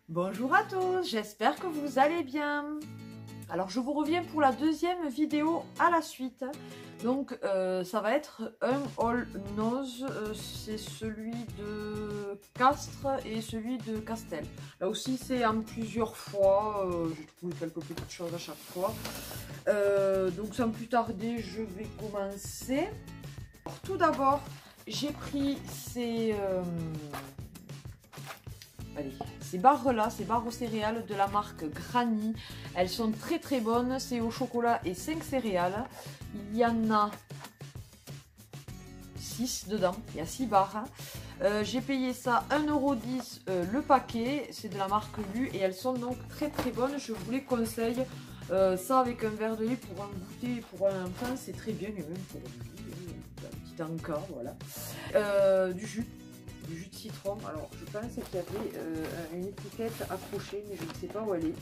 Bonjour à tous, j'espère que vous allez bien. Alors je vous reviens pour la deuxième vidéo à la suite. Donc ça va être un haul nose, c'est celui de Castres et celui de Castel. Là aussi c'est en plusieurs fois, j'ai trouvé quelques petites choses à chaque fois. Donc sans plus tarder, je vais commencer. Alors, tout d'abord, j'ai pris ces barres-là, ces barres aux céréales de la marque Granny. Elles sont très très bonnes, c'est au chocolat et 5 céréales. Il y en a 6 dedans, il y a 6 barres. J'ai payé ça 1,10 € le paquet, c'est de la marque Lu et elles sont donc très très bonnes, je vous les conseille. Ça avec un verre de lait pour un goûter, pour un enfant, c'est très bien, et même pour un petit encas, voilà. Du jus de citron. Alors je pense qu'il y avait une étiquette accrochée, mais je ne sais pas où elle est.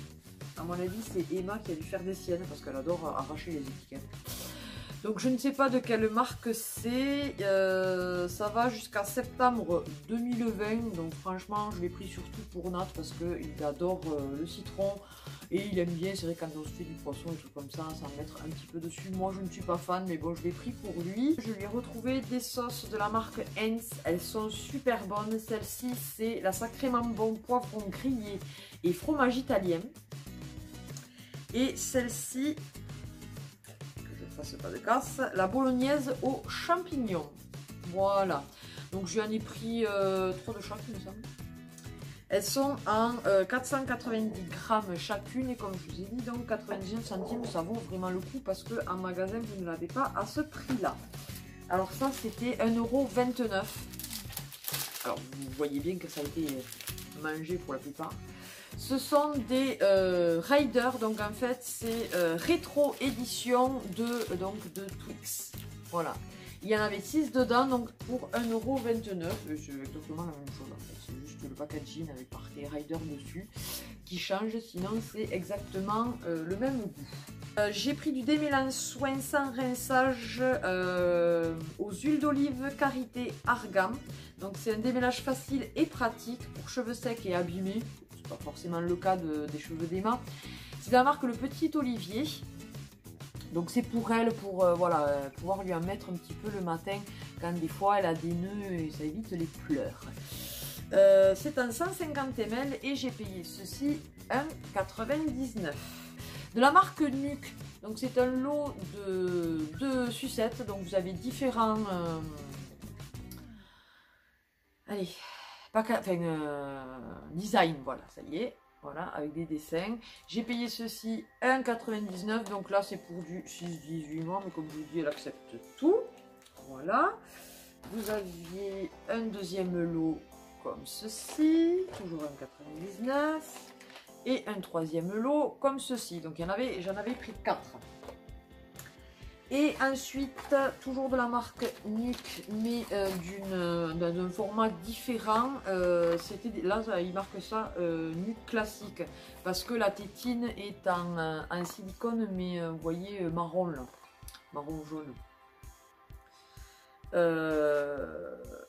À mon avis c'est Emma qui a dû faire des siennes parce qu'elle adore arracher les étiquettes. Donc je ne sais pas de quelle marque c'est. Ça va jusqu'à septembre 2020. Donc franchement je l'ai pris surtout pour Nat parce qu'il adore le citron. Et il aime bien, c'est vrai, quand on se fait du poisson et tout comme ça, s'en mettre un petit peu dessus. Moi, je ne suis pas fan, mais bon, je l'ai pris pour lui. Je lui ai retrouvé des sauces de la marque Heinz. Elles sont super bonnes. Celle-ci, c'est la sacrément bon poivron grillé et fromage italien. Et celle-ci, que je ne fasse pas de casse, la bolognaise aux champignons. Voilà. Donc, je lui en ai pris 3 de chaque, il me semble. Elles sont en 490 grammes chacune et comme je vous ai dit, donc 99 centimes, ça vaut vraiment le coup parce qu'en magasin, vous ne l'avez pas à ce prix-là. Alors ça, c'était 1,29 €. Alors vous voyez bien que ça a été mangé pour la plupart. Ce sont des Riders, donc en fait, c'est rétro édition de Twix. Voilà. Il y en avait 6 dedans, donc pour 1,29 €, c'est exactement la même chose en fait. C'est juste le packaging avec marqué Rider dessus qui change, sinon c'est exactement le même goût. J'ai pris du démêlant soin sans rinçage aux huiles d'olive karité argan. Donc c'est un démêlage facile et pratique pour cheveux secs et abîmés. C'est pas forcément le cas des cheveux d'Emma. C'est de la marque Le Petit Olivier. Donc c'est pour elle, pour voilà, pouvoir lui en mettre un petit peu le matin quand des fois elle a des nœuds et ça évite les pleurs. C'est un 150 ml et j'ai payé ceci 1,99 €. De la marque Nuc, donc c'est un lot de sucettes, donc vous avez différents design, voilà, ça y est. Voilà, avec des dessins. J'ai payé ceci 1,99 €. Donc là, c'est pour du 6-18 mois. Mais comme je vous dis, elle accepte tout. Voilà. Vous aviez un deuxième lot comme ceci. Toujours 1,99 €. Et un troisième lot comme ceci. Donc j'en avais pris 4. Et ensuite, toujours de la marque Nuc, mais d'un format différent. Là, il marque ça Nuc classique, parce que la tétine est en silicone, mais vous voyez, marron là, marron jaune.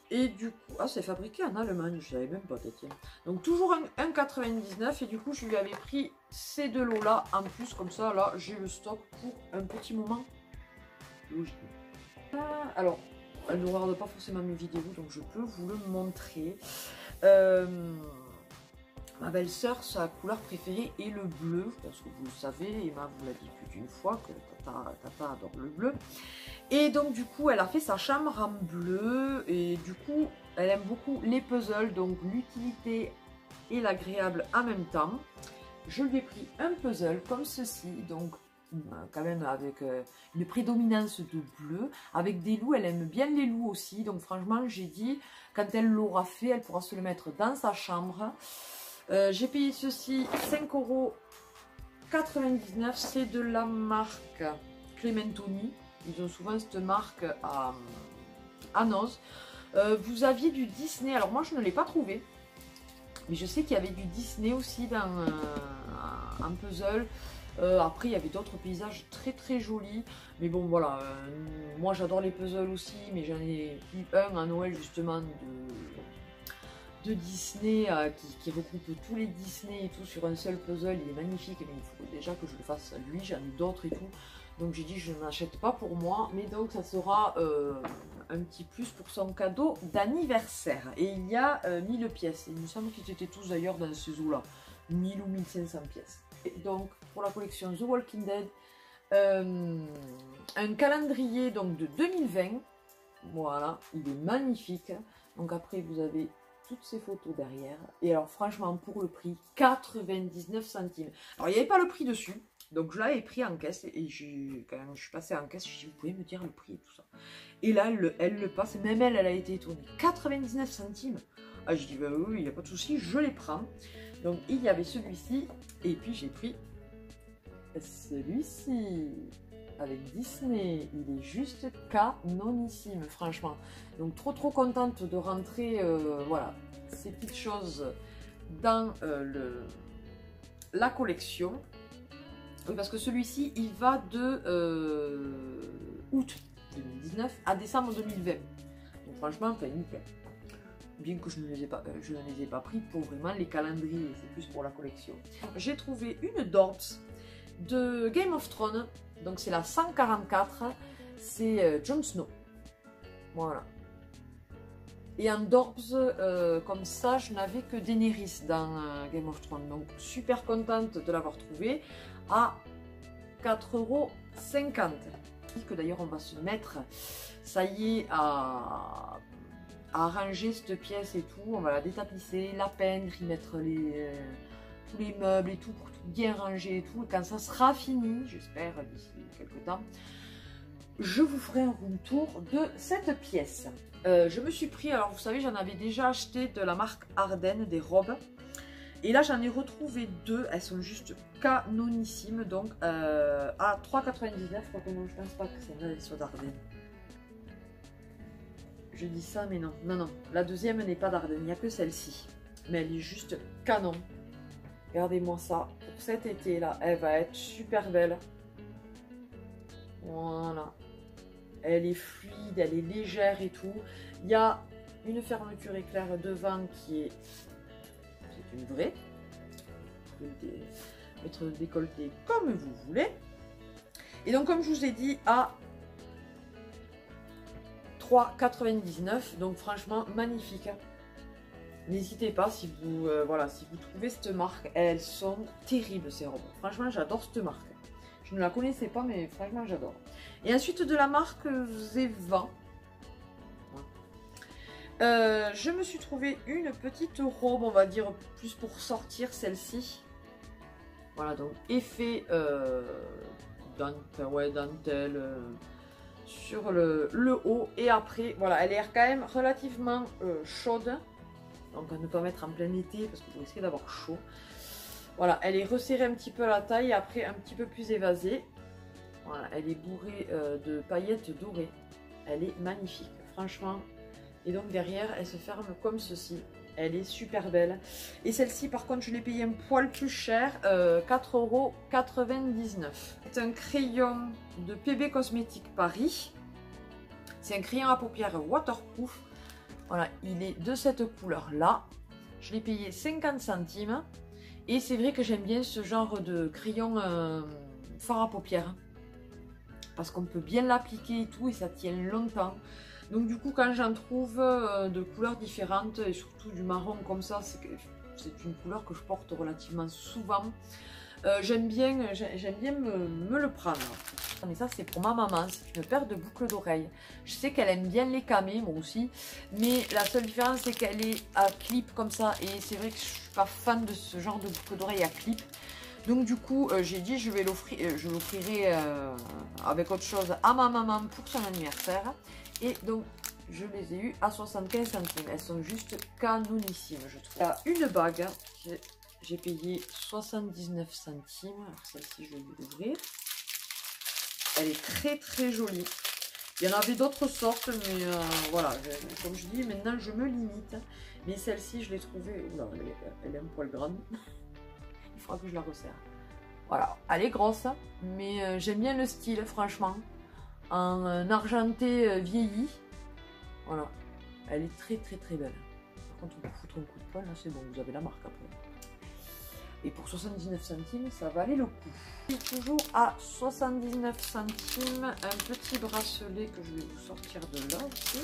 Et du coup, c'est fabriqué en Allemagne, je savais même pas, tiens. Donc toujours 1,99 € et du coup, je lui avais pris ces deux lots là en plus, comme ça, là, j'ai le stock pour un petit moment. Alors, elle ne regarde pas forcément mes vidéos, donc je peux vous le montrer. Ma belle-sœur, sa couleur préférée est le bleu. Je pense que vous le savez, Emma vous l'a dit plus d'une fois, que Tata adore le bleu. Et donc du coup, elle a fait sa chambre en bleu. Et du coup, elle aime beaucoup les puzzles, donc l'utilité et l'agréable en même temps. Je lui ai pris un puzzle comme ceci, donc quand même avec une prédominance de bleu, avec des loups. Elle aime bien les loups aussi, donc franchement j'ai dit quand elle l'aura fait, elle pourra se le mettre dans sa chambre. J'ai payé ceci 5,99 €, c'est de la marque Clementoni. Ils ont souvent cette marque à Noz. Vous aviez du Disney, alors moi je ne l'ai pas trouvé. Mais je sais qu'il y avait du Disney aussi dans un puzzle. Après, il y avait d'autres paysages très très jolis. Mais bon, voilà. Moi, j'adore les puzzles aussi. Mais j'en ai eu un à Noël, justement, de Disney qui regroupe tous les Disney et tout sur un seul puzzle. Il est magnifique. Mais il faut déjà que je le fasse lui. J'en ai d'autres et tout. Donc, j'ai dit, je n'achète pas pour moi. Mais donc, ça sera un petit plus pour son cadeau d'anniversaire. Et il y a 1000 pièces. Il me semble qu'ils étaient tous d'ailleurs dans ce zoo-là. 1000 ou 1500 pièces. Et donc, pour la collection The Walking Dead, un calendrier donc de 2020. Voilà, il est magnifique. Donc après, vous avez toutes ces photos derrière. Et alors, franchement, pour le prix, 99 centimes. Alors, il n'y avait pas le prix dessus. Donc, je l'avais pris en caisse. Et quand même, je suis passée en caisse. Je dit, vous pouvez me dire le prix et tout ça. Et là, elle le passe. Même elle a été étonnée. 99 centimes. Ah, je dis, bah oui, il n'y a pas de souci, je les prends. Donc, il y avait celui-ci. Et puis, j'ai pris celui-ci. Avec Disney. Il est juste canonissime, franchement. Donc, trop contente de rentrer, voilà, ces petites choses dans la collection. Oui, parce que celui-ci, il va de août 2019 à décembre 2020. Donc, franchement, enfin, nickel. Bien que je ne les ai pas pris pour vraiment les calendriers, c'est plus pour la collection. J'ai trouvé une Dorbs de Game of Thrones, donc c'est la 144, c'est Jon Snow. Voilà. Et en Dorbs, comme ça, je n'avais que Daenerys dans Game of Thrones, donc super contente de l'avoir trouvé à 4,50 €. Que d'ailleurs on va se mettre, ça y est, à arranger cette pièce et tout, on va la détapisser, la peindre, y mettre tous les meubles et tout pour tout bien ranger et tout. Et quand ça sera fini, j'espère d'ici quelques temps, je vous ferai un room tour de cette pièce. Je me suis pris, alors vous savez, j'en avais déjà acheté de la marque Ardennes, des robes. Et là, j'en ai retrouvé deux, elles sont juste canonissimes, donc à 3,99 €. Je pense pas que celle-là soit d'Ardennes. Je dis ça, mais non. Non, la deuxième n'est pas d'Ardennes, il n'y a que celle-ci. Mais elle est juste canon. Regardez-moi ça. Pour cet été-là, elle va être super belle. Voilà. Elle est fluide, elle est légère et tout. Il y a une fermeture éclair devant qui est... C'est une vraie. Vous pouvez mettre le décolleté comme vous voulez. Et donc, comme je vous ai dit, à 3,99 €, donc franchement magnifique. N'hésitez pas si vous voilà, si vous trouvez cette marque, elles sont terribles ces robes. Franchement, j'adore cette marque. Je ne la connaissais pas, mais franchement, j'adore. Et ensuite de la marque Zeva, je me suis trouvé une petite robe, on va dire plus pour sortir, celle-ci. Voilà, donc effet dentelle. Sur le haut, et après voilà, elle est quand même relativement chaude, donc à ne pas mettre en plein été parce que vous risquez d'avoir chaud. Voilà, elle est resserrée un petit peu à la taille, après un petit peu plus évasée. Voilà, elle est bourrée de paillettes dorées, elle est magnifique franchement. Et donc derrière elle se ferme comme ceci, elle est super belle. Et celle-ci par contre je l'ai payée un poil plus cher, 4,99 €. C'est un crayon de PB Cosmétiques Paris. C'est un crayon à paupières waterproof. Voilà, il est de cette couleur là. Je l'ai payé 50 centimes. Et c'est vrai que j'aime bien ce genre de crayon fard à paupières. Parce qu'on peut bien l'appliquer et tout, et ça tient longtemps. Donc du coup, quand j'en trouve de couleurs différentes, et surtout du marron comme ça, c'est une couleur que je porte relativement souvent. J'aime bien me le prendre. Mais ça, c'est pour ma maman, c'est une paire de boucles d'oreilles. Je sais qu'elle aime bien les camées, moi aussi. Mais la seule différence, c'est qu'elle est à clip comme ça. Et c'est vrai que je suis pas fan de ce genre de boucles d'oreilles à clip. Donc du coup, j'ai dit je l'offrirai avec autre chose à ma maman pour son anniversaire. Et donc, je les ai eues à 75 centimes. Elles sont juste canonissimes, je trouve. Il y a une bague, j'ai payé 79 centimes. Alors celle-ci, je vais l'ouvrir. Elle est très jolie. Il y en avait d'autres sortes, mais voilà, comme je dis, maintenant je me limite. Mais celle-ci, je l'ai trouvée, oula, elle est un poil grande. Il faudra que je la resserre. Voilà, elle est grosse, mais j'aime bien le style, franchement. En argenté vieilli. Voilà, elle est très très très belle. Par contre, on peut foutre un coup de poing, là c'est bon, vous avez la marque après. Et pour 79 centimes, ça valait le coup. Et toujours à 79 centimes, un petit bracelet que je vais vous sortir de là aussi.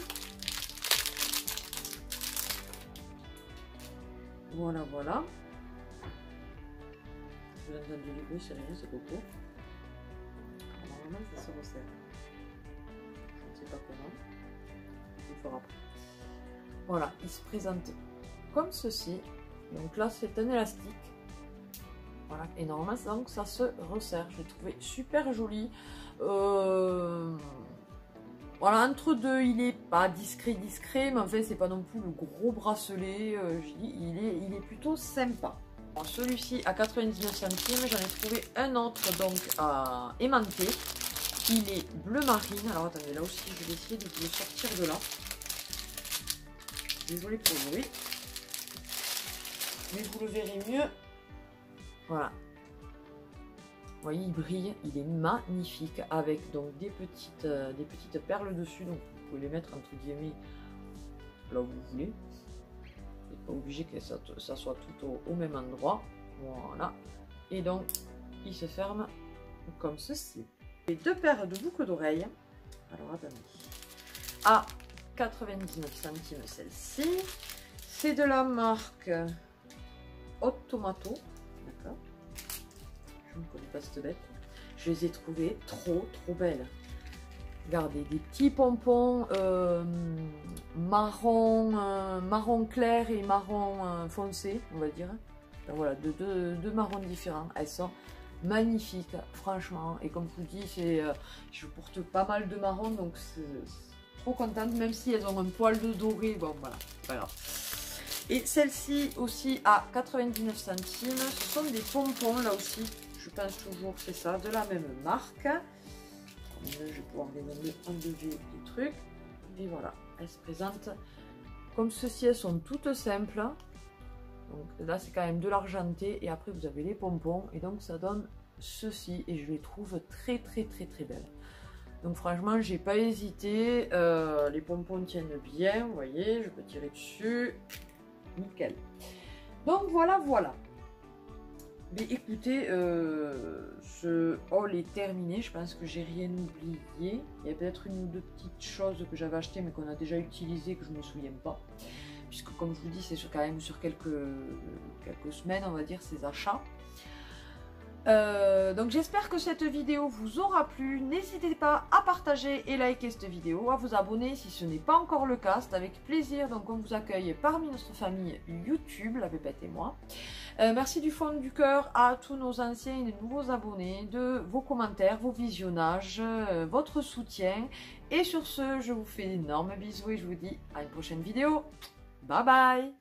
Voilà, voilà. Vous entendez du bruit, c'est rien, c'est beaucoup. Normalement, ça se resserre. Je ne sais pas comment. Il fera après. Voilà, il se présente comme ceci. Donc là, c'est un élastique. Voilà, et normalement, donc ça se resserre. Je l'ai trouvé super joli. Voilà, entre deux, il est pas discret, mais en fait, c'est pas non plus le gros bracelet. Je dis, il est plutôt sympa. Celui-ci à 99 centimes, j'en ai trouvé un autre donc à aimanté. Il est bleu marine. Alors attendez, là aussi, je vais essayer de vous le sortir de là. Désolée pour le bruit, mais vous le verrez mieux. Voilà, vous voyez, il brille, il est magnifique avec donc des petites perles dessus, donc vous pouvez les mettre entre guillemets là où vous voulez. Vous n'êtes pas obligé que ça soit tout au même endroit. Voilà, et donc il se ferme comme ceci. Et deux paires de boucles d'oreilles. Alors attendez, à 99 centimes celle-ci, c'est de la marque Hot Tomato. D'accord, je ne connais pas cette bête. Je les ai trouvées trop belles. Regardez, des petits pompons marron clair et marron foncé, on va dire. Donc voilà, deux marrons différents. Elles sont magnifiques, franchement. Et comme je vous dis, je porte pas mal de marron, donc c'est trop contente, même si elles ont un poil de doré. Bon, voilà, c'est pas grave. Et celle-ci aussi à 99 centimes. Ce sont des pompons, là aussi. Je pense toujours que c'est ça, de la même marque. Je vais pouvoir les enlever des trucs. Et voilà, elles se présentent comme ceci. Elles sont toutes simples. Donc là, c'est quand même de l'argenté. Et après, vous avez les pompons. Et donc, ça donne ceci. Et je les trouve très belles. Donc franchement, j'ai pas hésité. Les pompons tiennent bien. Vous voyez, je peux tirer dessus. Nickel. Donc voilà. Mais écoutez, ce haul est terminé. Je pense que j'ai rien oublié. Il y a peut-être une ou deux petites choses que j'avais achetées mais qu'on a déjà utilisées que je ne me souviens pas. Puisque comme je vous dis, c'est quand même sur quelques semaines, on va dire, ces achats. Donc j'espère que cette vidéo vous aura plu. N'hésitez pas à partager et liker cette vidéo, à vous abonner si ce n'est pas encore le cas. C'est avec plaisir donc on vous accueille parmi notre famille YouTube, la Pépette et moi. Merci du fond du cœur à tous nos anciens et nouveaux abonnés de vos commentaires, vos visionnages, votre soutien. Et sur ce, je vous fais d'énormes bisous et je vous dis à une prochaine vidéo. Bye bye!